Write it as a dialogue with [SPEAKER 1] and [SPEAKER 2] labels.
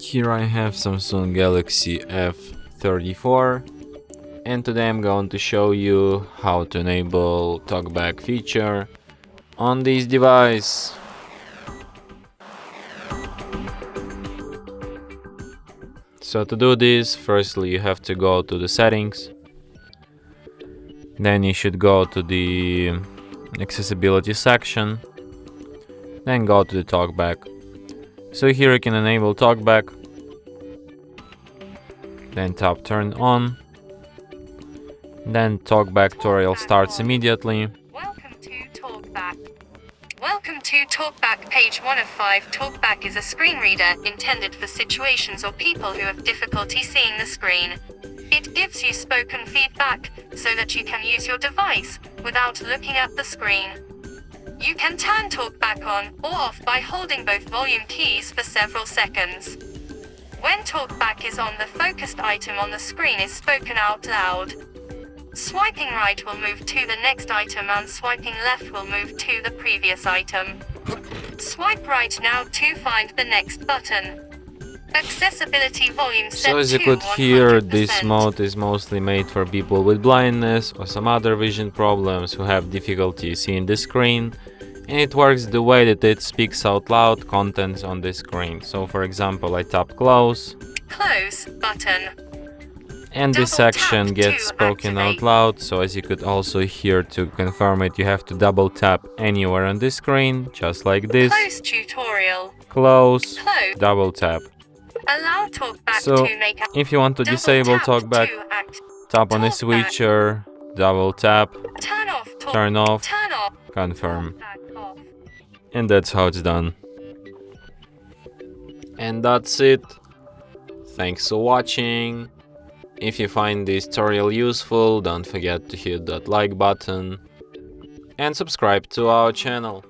[SPEAKER 1] Here I have Samsung Galaxy F34, and today I'm going to show you how to enable TalkBack feature on this device. So to do this, firstly you have to go to the settings, then you should go to the accessibility section, then go to the TalkBack. So here you can enable TalkBack, then tap turn on, then TalkBack tutorial starts immediately.
[SPEAKER 2] Welcome to TalkBack. Welcome to TalkBack page 1 of 5. TalkBack is a screen reader intended for situations or people who have difficulty seeing the screen. It gives you spoken feedback so that you can use your device without looking at the screen. You can turn TalkBack on or off by holding both volume keys for several seconds. When TalkBack is on, the focused item on the screen is spoken out loud. Swiping right will move to the next item and swiping left will move to the previous item. Swipe right now to find the next button. Accessibility volume set
[SPEAKER 1] So as you
[SPEAKER 2] to
[SPEAKER 1] could hear,
[SPEAKER 2] 100%.
[SPEAKER 1] this mode is mostly made for people with blindness or some other vision problems who have difficulty seeing the screen, and it works the way that it speaks out loud contents on the screen. So for example, I tap close
[SPEAKER 2] button.
[SPEAKER 1] and this
[SPEAKER 2] Double
[SPEAKER 1] section
[SPEAKER 2] tap
[SPEAKER 1] gets
[SPEAKER 2] to
[SPEAKER 1] spoken out
[SPEAKER 2] activate.
[SPEAKER 1] loud. So as you could also hear, to confirm it, you have to double tap anywhere on the screen, just like this.
[SPEAKER 2] Close tutorial.
[SPEAKER 1] Close,
[SPEAKER 2] Close.
[SPEAKER 1] double tap.
[SPEAKER 2] Allow TalkBack
[SPEAKER 1] So
[SPEAKER 2] to make
[SPEAKER 1] if you want to
[SPEAKER 2] double
[SPEAKER 1] disable
[SPEAKER 2] tap
[SPEAKER 1] TalkBack,
[SPEAKER 2] to act.
[SPEAKER 1] tap on the
[SPEAKER 2] TalkBack.
[SPEAKER 1] switcher, double tap,
[SPEAKER 2] Turn off.
[SPEAKER 1] turn off,
[SPEAKER 2] Turn off.
[SPEAKER 1] confirm.
[SPEAKER 2] TalkBack off.
[SPEAKER 1] And that's how it's done. And that's it. Thanks for watching. If you find this tutorial useful, don't forget to hit that like button and subscribe to our channel.